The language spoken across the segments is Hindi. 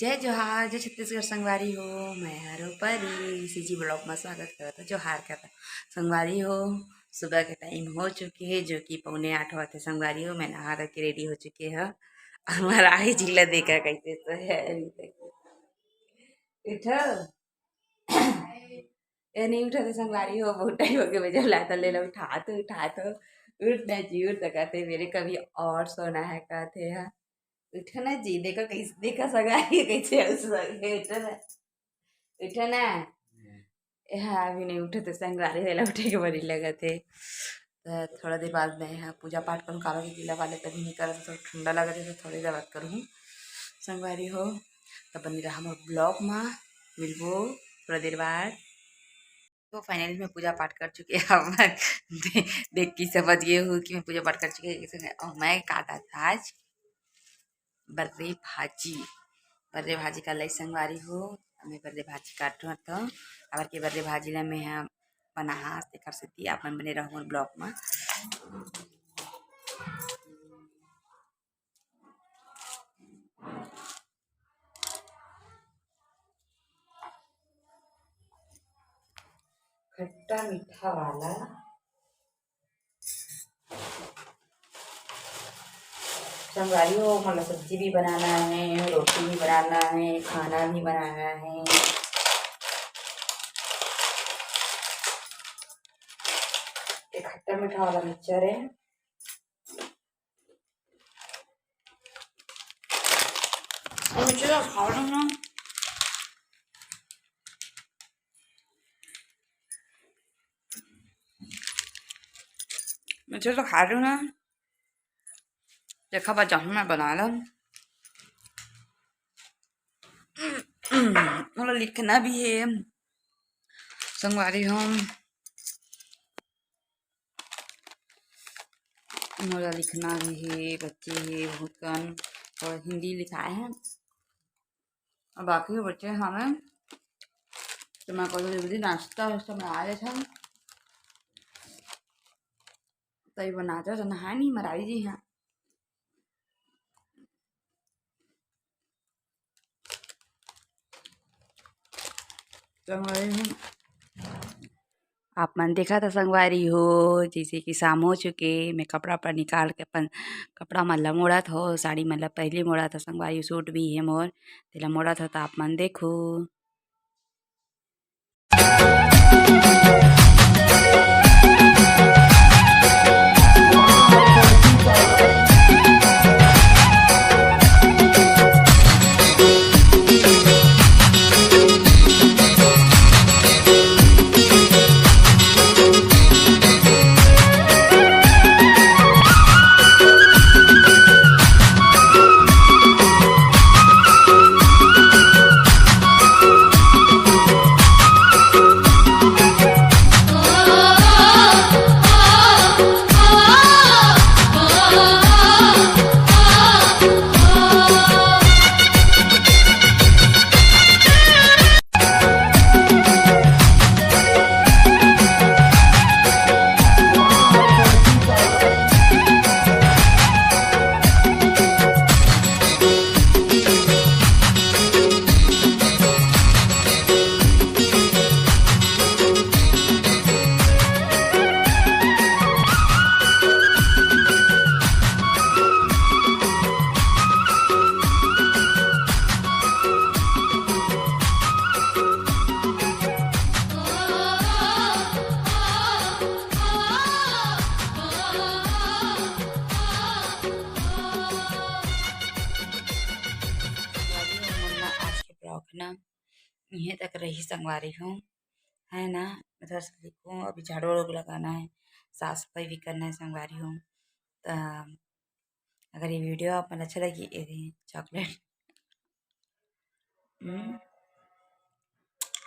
जय जोहार जय छत्तीसगढ़ संगवारी हो। मैं हरो परी सीजी ब्लॉग में स्वागत करता जोहार कहता संगवारी हो। सुबह के टाइम हो चुकी है जो कि 7:45 संगवारी हो। मैं नहा के रेडी हो चुकी है। हमारा ही जिला देखा कैसे तो है अभी तक उठो ये नहीं उठा तो संगवारी हो। बहुत टाइम हो गया मुझे लाता ले लो उठा तो उठना जी उठ कहते मेरे कभी और सोना है कहते हैं उठो ना जी देखो कैसे देखा संगवारी कैसे उठो ना उठो ना। हाँ अभी नहीं उठे तो संगवारी वेला उठे के बड़ी लगे थे। तो थोड़ा देर बाद मैं यहाँ पूजा पाठ करूँ कालो के गीला वाले तभी नहीं कर तो ठंडा लगे थे तो थोड़ी देर बात करूँ संगवारी हो। तब बनी रहा हमारे ब्लॉग में मिलबो थोड़ा देर बाद। तो फाइनली मैं पूजा पाठ कर चुकी है। अब मैं देख के समझ गई हूँ कि मैं पूजा पाठ कर चुकी है। और मैं काटा था आज बर्रे भाजी। बर्रे भाजी का लई संगवारी हो। मैं बर्रे भाजी काटूँ तो अगर के बर्रे भाजी ला मैं यहाँ बना कर सकती आप बने रहो ब्लॉग में। खट्टा मीठा वाला संगवारी हो। मतलब सब्जी भी बनाना है रोटी भी बनाना है खाना भी बनाना है। एक खट्टा मीठा वाला मिक्सचर है। मुझे तो खा लो ना मुझे तो खा लूँ ना देखा बचा मैं बना ला। मतलब लिखना भी है संगवारी हम मोला लिखना भी है बच्चे है बहुत कन और हिंदी लिखाए हैं और बाकी बच्चे हमें तो मैं कल जल्दी नाश्ता वास्ता बना रहे थे तभी बनाते तो नहा नहीं मराई जी हैं। संगवारी हूँ आप मन देखा था संगवारी हो। जैसे कि शाम हो चुके मैं कपड़ा पर निकाल के अपन कपड़ा मतलब मोड़ा था साड़ी मतलब पहले मोड़ा था संगवारी सूट भी है मोर तेला मोड़ा था तो आप मन देखो। ब्लॉग ना यहीं तक रही संगवारी हूँ है ना। उधर से लिखूँ अभी झाड़ू वाड़ू लगाना है साफ सफाई भी करना है संगवारी हूँ। तो अगर ये वीडियो आप मन अच्छा लगी ये चॉकलेट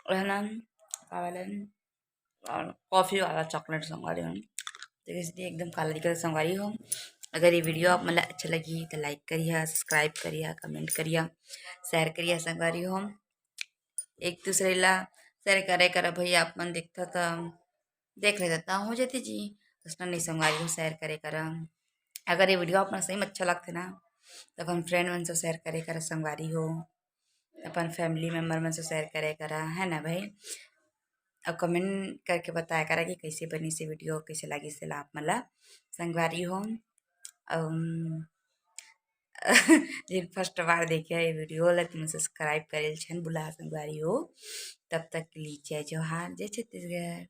है ना और कॉफ़ी वाला चॉकलेट संगवारी हूँ तो इसलिए एकदम काला दिखा संगवारी हूँ। अगर ये वीडियो आप मतलब अच्छा लगी तो लाइक करिए सब्सक्राइब करिए कमेंट करिए शेयर करिए संगवारी हो। एक दूसरे ला शेयर करे कर भैया आप मन देखता तो देख रहे देता हो जाती जी उसने नहीं संगवारी हो शेयर करे कर। अगर ये वीडियो अपना सही में अच्छा लगता ना तो अपन फ्रेंड मन से शेयर करे कर संगवारी हो। अपन फैमिली मेम्बर में से शेयर करे करा है ना भाई। और कमेंट करके बताया करा कि कैसे बनी से वीडियो, कैसे लगी से आप मला संगवारी हो। जिन फर्स्ट बार देखे ये वीडियो लेकिन सब्सक्राइब करेल छन बुला संगवारी हो। तब तक के लिए जय जोहार, जय छत्तीसगढ़।